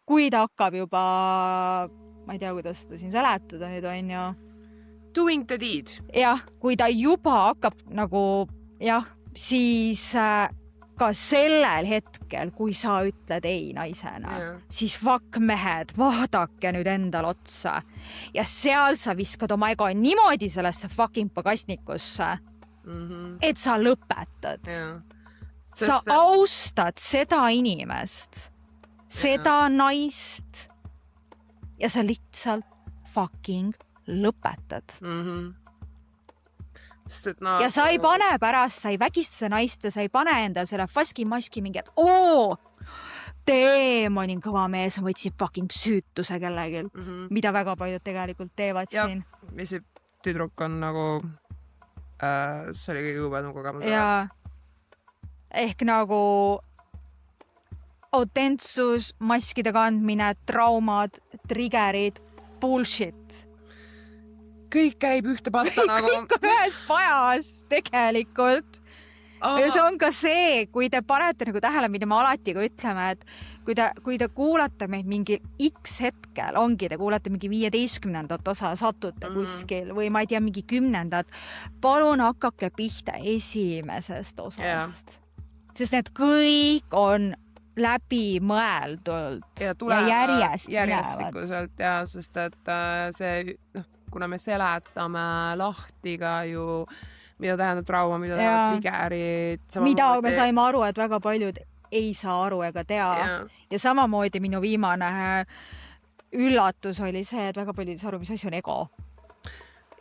kui ta hakkab juba, ma ei tea, kuidas seda siin seletada nüüd on ju. Doing the deed. Jah, kui ta juba hakkab nagu, siis ka sellel hetkel, kui sa ütled ei naisena, siis fuck mehed, vaadake nüüd endal otsa. Ja seal sa viskad oma ego niimoodi sellesse fucking pagasnikusse, et sa lõpetad. Sa austad seda inimest, seda naist ja sa lihtsalt fucking lõpetad. Ja sa ei pane pärast, sa ei vägista naist ja sa ei pane endal selle maski mingi, et ma olin kõva mees, ma võtsin fucking süütuse kellegilt, mida väga paljud tegelikult teevad siin. Ja see tüdruk on nagu, see oli kõige õbedam kogemus. Ja ehk nagu autentsus, maskide kandmine, traumad, triggerid, bullshit. Kõik käib ühte patta nagu. Kõik on ühes pajas tegelikult. Ja see on ka see, kui te panete nagu tähele, mida me alati ka ütleme, et kui te kuulate meid mingi X hetkel, te kuulate mingi 15. osa, satute kuskil või ma ei tea, mingi 10. Palun hakake pihta esimesest osast. Sest need kõik on läbi mõeldult ja järjest järjestikuselt ja sest et see kuna me seletame lahti ka ju, mida tähendab trauma, mida tähendab triggerid. Mida me saime aru, et väga paljud ei saa aru ega tea. Ja samamoodi minu viimane üllatus oli see, et väga paljud ei saa aru, mis asi on ego.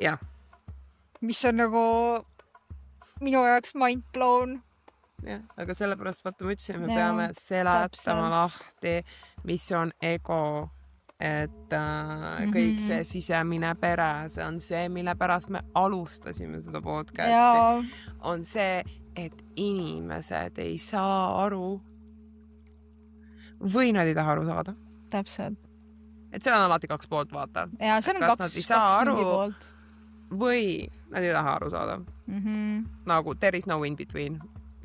Jah. Mis on nagu minu jaoks mind blown. Ja, aga sellepärast vaata ma ütlesin, me peame seletama lahti, mis on ego. Et kõik see sisemine pere, see on see, mille pärast me alustasime seda podcasti. On see, et inimesed ei saa aru või nad ei taha aru saada. Täpselt. Et seal on alati kaks poolt, vaata. Ja, see on kas kaks nad ei saa aru poolt. Või nad ei taha aru saada. Nagu there is no in between.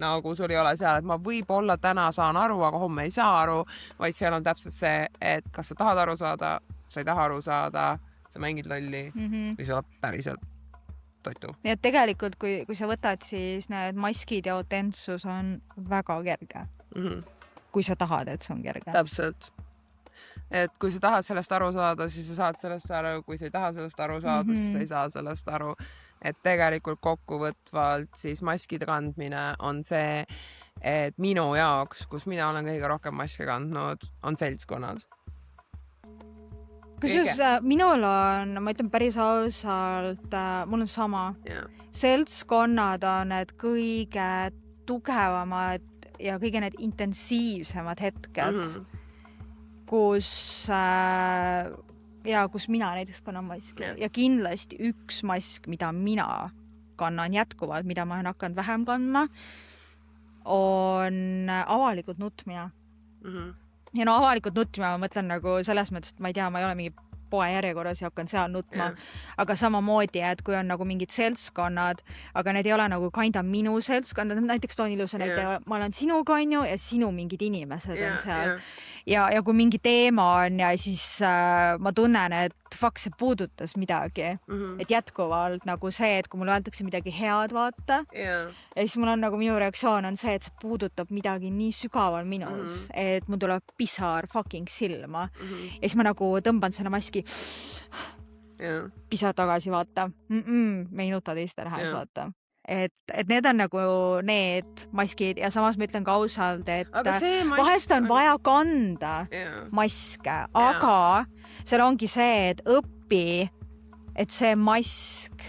Nagu sul ei ole seal, et ma võib-olla täna saan aru, aga homme ei saa aru, vaid seal on täpselt see, et kas sa tahad aru saada, sa ei taha aru saada, sa mängid lolli või sa oled päriselt toitu. Nii et tegelikult, kui sa võtad, siis need maskid ja autentsus on väga kerge. Kui sa tahad, et see on kerge. Täpselt. Et kui sa tahad sellest aru saada, siis sa saad sellest aru, kui sa ei taha sellest aru saada, siis sa ei saa sellest aru. Et tegelikult kokkuvõtvalt siis maskide kandmine on see, et minu jaoks, kus mina olen kõige rohkem maske kandnud, on seltskonnad. Kusjuures minul on, ma ütlen päris ausalt, mul on sama. Seltskonnad on need kõige tugevamad ja kõige need intensiivsemad hetked, kus ja kus mina näiteks kannan maski ja kindlasti üks mask, mida mina kannan jätkuvalt, mida ma olen hakanud vähem kandma, on avalikult nutmine. Ja no avalikult nutmine, ma mõtlen nagu selles mõttes, et ma ei tea, ma ei ole mingi poe järjekorras ja hakkan seal nutma, aga samamoodi, et kui on nagu mingid seltskonnad, aga need ei ole nagu kinda minu seltskonnad, näiteks toon ilusa näite, ma olen sinuga on ju ja sinu mingid inimesed on seal. Ja kui mingi teema on ja siis ma tunnen, et fuck, see puudutas midagi. Et jätkuvalt nagu see, et kui mulle öeldakse midagi head, vaata, ja siis mul on nagu minu reaktsioon on see, et see puudutab midagi nii sügaval minus, et mul tuleb pisar fucking silma. Ja siis ma nagu tõmban selle maski pisar tagasi, vaata. Me ei nuta teiste nähes, vaata. Et need on nagu need maskid ja samas ma ütlen ka ausalt, et vahest on vaja kanda maske, aga seal ongi see, et õpi, et see mask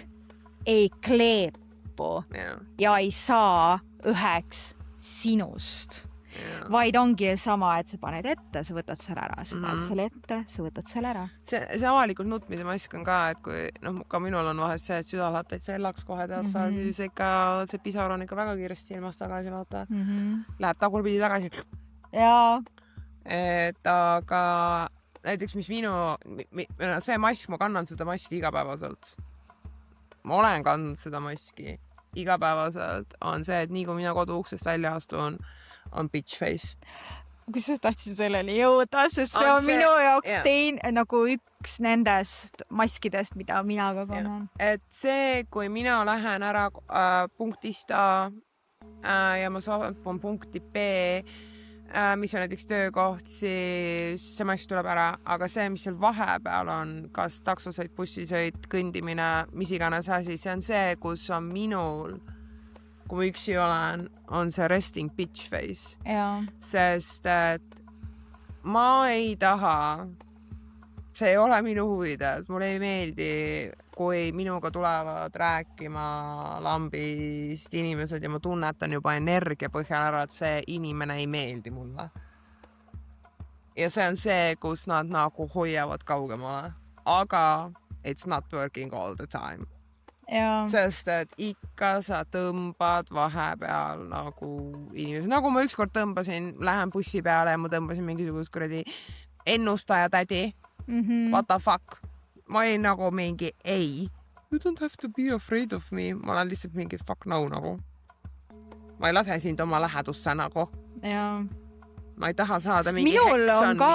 ei kleepu ja ei saa üheks sinust. Vaid ongi sama, et sa paned ette, sa võtad selle ära, sa paned selle ette, sa võtad selle ära. See avalikult nutmise mask on ka, et kui ka minul on vahest see, et süda läheb täitsa ellaks kohe teadsa, siis ikka see pisar on ikka väga kiiresti silmast tagasi, vaata. Läheb tagurpidi tagasi. Jaa. Et aga näiteks mis see mask, ma kannan seda maski igapäevaselt. Ma olen kandnud seda maski igapäevaselt, on see, et nii kui mina kodu uksest välja astun, on bitch face. Kus sa tahtsid selleni jõuda, sest see on minu jaoks nagu üks nendest maskidest, mida mina ka kannan. Et see, kui mina lähen ära punktist A ja ma saabun punkti B, mis on näiteks töökoht, siis see mask tuleb ära, aga see, mis seal vahepeal on, kas taksosõit, bussisõit, kõndimine, mis iganes asi, see on see, kus on minul kui ma üksi olen, on see resting bitch face. Sest et ma ei taha, see ei ole minu huvides, mulle ei meeldi, kui minuga tulevad rääkima lambist inimesed ja ma tunnetan juba energia põhjal ära, et see inimene ei meeldi mulle. Ja see on see, kus nad nagu hoiavad kaugemale. Aga it's not working all the time. Sest et ikka sa tõmbad vahepeal nagu inimesed, nagu ma ükskord tõmbasin, lähen bussi peale ja ma tõmbasin mingisugust kuradi ennustaja tädi. What the fuck? Ma olin nagu mingi ei. You don't have to be afraid of me. Ma olen lihtsalt mingi fuck no nagu. Ma ei lase sind oma lähedusse nagu. Ma ei taha saada mingi minul on ka,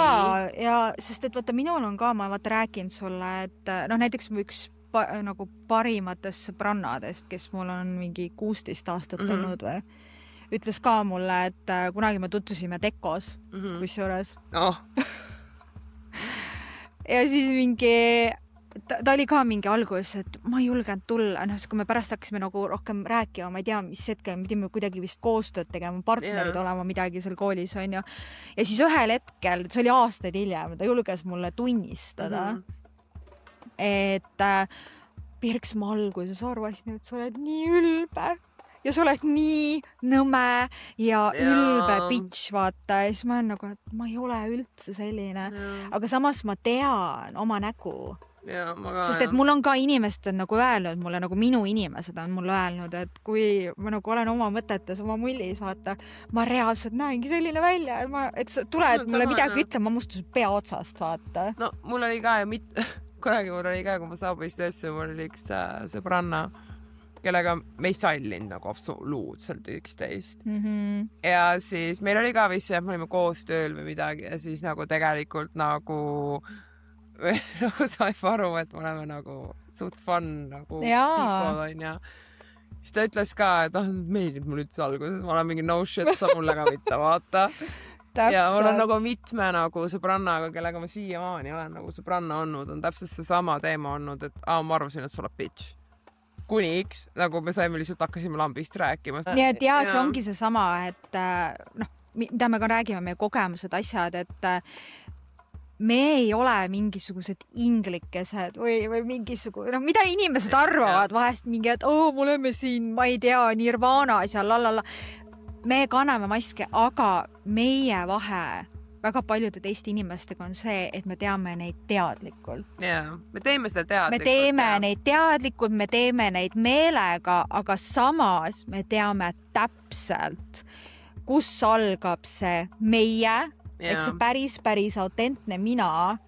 ja sest et vaata, minul on ka, ma vaata rääkin sulle, et näiteks üks nagu parimatest sõbrannadest, kes mul on mingi 16 aastat olnud või, ütles ka mulle, et kunagi me tutvusime Tekos kusjuures. Ja siis mingi, ta oli ka mingi algus, et ma ei julgenud tulla, kui me pärast hakkasime nagu rohkem rääkima, ma ei tea, mis hetkel, me pidime kuidagi vist koostööd tegema, partnerid olema midagi seal koolis, on ju. Ja siis ühel hetkel, see oli aastaid hiljem, ta julges mulle tunnistada, et Pirks, ma alguses arvasin, et sa oled nii ülbe ja sa oled nii nõme ja ülbe bitch, vaata. Ja siis ma olen nagu, et ma ei ole üldse selline. Aga samas ma tean oma nägu. Sest et mul on ka inimesed nagu öelnud mulle, nagu minu inimesed on mulle öelnud, et kui ma nagu olen oma mõtetes, oma mullis, vaata, ma reaalselt näengi selline välja, et sa tuled mulle midagi ütlema, ma mustusin pea otsast, vaata. No mul oli ka ju kunagi mul oli ka, kui ma saabust töösse, mul oli üks sõbranna, kellega me ei sallinud nagu absoluutselt 11. Ja siis meil oli ka vist see, et me olime koos tööl või midagi ja siis nagu tegelikult nagu saif aru, et me oleme nagu suht fun nagu people on ja siis ta ütles ka, et meeldib mul üldse alguses, ma olen mingi no shit, sa mulle ka võtta, vaata. Ja mul on nagu mitme nagu sõbrannaga, kellega ma siiamaani olen nagu sõbranna olnud, on täpselt see sama teema olnud, et ma arvasin, et sa oled bitch. Kuni X, nagu me saime lihtsalt hakkasime lambist rääkima. Nii et see ongi see sama, et mida me ka räägime, meie kogemused, asjad, et me ei ole mingisugused inglikesed või mingisugune, mida inimesed arvavad vahest mingi, et me oleme siin, ma ei tea, Nirvana seal, lalala. Me kanname maske, aga meie vahe väga paljude teiste inimestega on see, et me teame neid teadlikult. Jaa, me teeme seda teadlikult. Me teeme neid teadlikult, me teeme neid meelega, aga samas me teame täpselt, kus algab see meie, et see päris autentne mina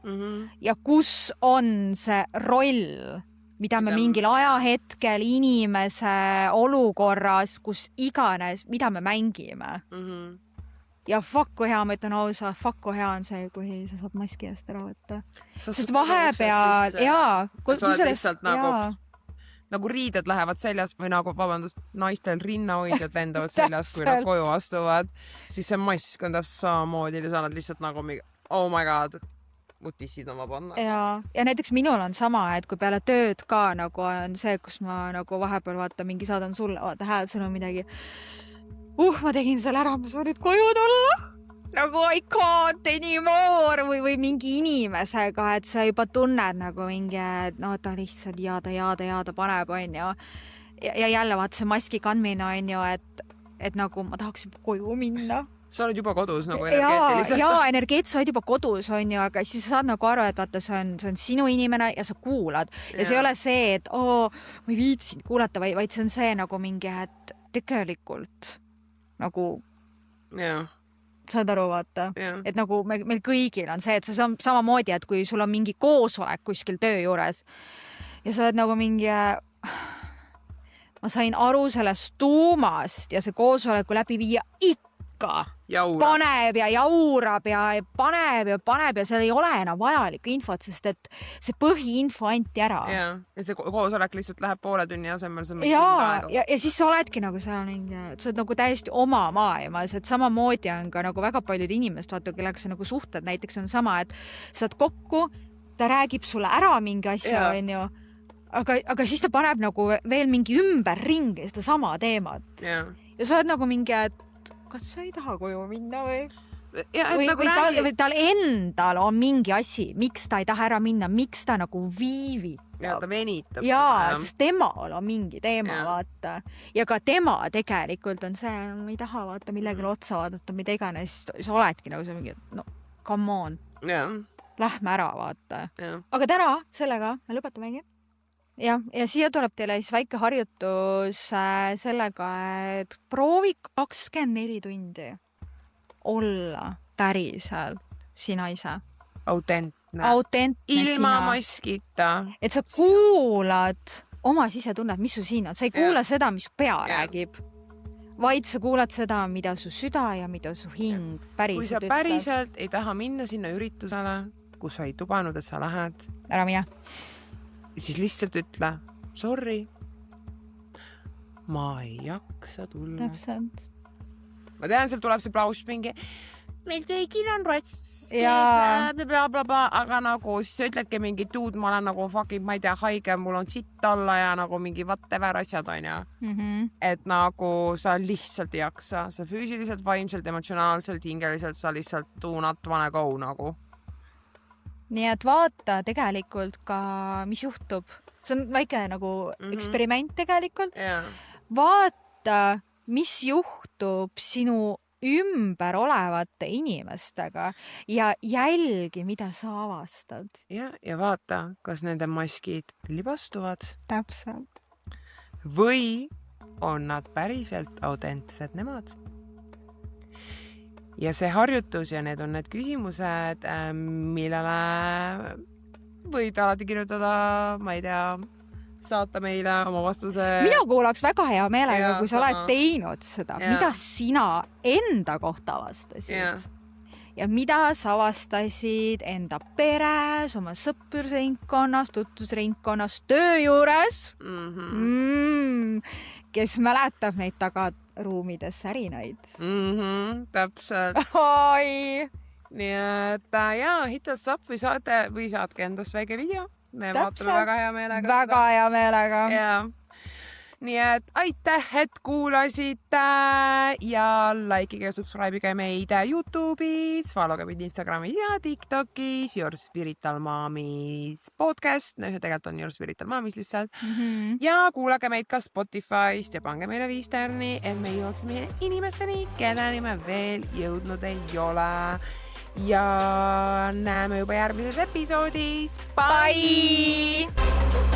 ja kus on see roll, mida me mingil ajahetkel inimese olukorras, kus iganes, mida me mängime. Ja fuck, kui hea, ma ütlen ausa, fuck, kui hea on see, kui sa saad maski eest ära võtta. Sest vahepeal, sa oled lihtsalt nagu riided lähevad seljas või nagu, vabandust, naistel rinnahoidjad lendavad seljas, kui nad koju astuvad, siis see mask on täpselt samamoodi ja sa oled lihtsalt nagu mingi, oh my god, mu tissid on vaband. Ja näiteks minul on sama, et kui peale tööd ka nagu on see, kus ma nagu vahepeal vaata mingi saadan sulle, vaata hääldsõnu midagi. Ma tegin selle ära, ma saan nüüd koju tulla. Nagu I can't anymore või mingi inimesega, et sa juba tunned nagu mingi, et no ta lihtsalt jaada paneb, on ju. Ja jälle vaata see maski kandmine on ju, et nagu ma tahaks juba koju minna. Sa oled juba kodus nagu energeetiliselt. Jaa, energeetiliselt sa oled juba kodus, on ju, aga siis sa saad nagu aru, et vaata, see on sinu inimene ja sa kuulad. Ja see ei ole see, et ma ei viitsin kuulata, vaid see on see nagu mingi, et tegelikult nagu saad aru, vaata, et nagu meil kõigil on see, et see samamoodi, et kui sul on mingi koosolek kuskil töö juures ja sa oled nagu mingi, ma sain aru sellest tuumast ja see koosoleku läbi viia ikka paneb ja jaurab ja paneb ja seal ei ole enam vajalikku infot, sest et see põhiinfo anti ära. Ja see koosolek lihtsalt läheb poole tunni asemel. Ja siis sa oledki nagu seal mingi, sa oled nagu täiesti oma maailmas, et samamoodi on ka nagu väga paljud inimest, vaata, kellega sa nagu suhted, näiteks on sama, et saad kokku, ta räägib sulle ära mingi asja, on ju, aga siis ta paneb nagu veel mingi ümberringi seda sama teemat. Ja sa oled nagu mingi, et kas sa ei taha koju minna või? Või tal endal on mingi asi, miks ta ei taha ära minna, miks ta nagu viivitab. Ja ta venitab. Sest temal on mingi teema, vaata. Ja ka tema tegelikult on see, ma ei taha vaata millegil otsa vaadata, mida iganes. Sa oledki nagu see mingi, no come on. Lähme ära, vaata. Aga täna sellega me lõpetamegi. Ja siia tuleb teile siis väike harjutus sellega, et proovi 24 tundi olla päriselt sina ise. Autentne Ilma sina. Maskita. Et sa kuulad oma sisetunnet, mis su siin on. Sa ei kuula seda, mis pea räägib, vaid sa kuulad seda, mida su süda ja mida su hing päriselt ütleb. Kui sa päriselt ei taha minna sinna üritusele, kus sa ei tubanud, et sa lähed. Ära mine. Siis lihtsalt ütle, sorry, ma ei jaksa tulla. Täpselt. Ma tean, seal tuleb see plaus mingi, meil kõigil on raske, aga nagu siis sa ütledki mingi tuud, ma olen nagu fucking, ma ei tea, haige, mul on sitt alla ja nagu mingi whatever asjad on ja. Et nagu sa lihtsalt ei jaksa, sa füüsiliselt, vaimselt, emotsionaalselt, hingeliselt, sa lihtsalt do not wanna go nagu. Nii et vaata tegelikult ka, mis juhtub. See on väike nagu eksperiment tegelikult. Vaata, mis juhtub sinu ümber olevate inimestega ja jälgi, mida sa avastad. Ja vaata, kas nende maskid libastuvad. Täpselt. Või on nad päriselt autentsed nemad. Ja see harjutus ja need on need küsimused, millele võid alati kirjutada, ma ei tea, saata meile oma vastuse. Mina kuulaks väga hea meelega, kui sa oled teinud seda, mida sina enda kohta avastasid. Ja mida sa avastasid enda peres, oma sõprusringkonnas, tutvusringkonnas, töö juures. Kes mäletab neid tagaruumides särinaid. Täpselt. Oi! Nii et hit us up või saatke endast väike video. Me vaatame väga hea meelega. Väga hea meelega. Nii et aitäh, et kuulasite ja likeige ja subscribeige meid YouTube'is, followge meid Instagramis ja TikTokis, Your Spiritual Momis podcast, tegelikult on Your Spiritual Momis lihtsalt, ja kuulage meid ka Spotify'st ja pange meile 5 tärni, et me jõuaks meie inimesteni, kelleni me veel jõudnud ei ole. ja näeme juba järgmises episoodis. Bye!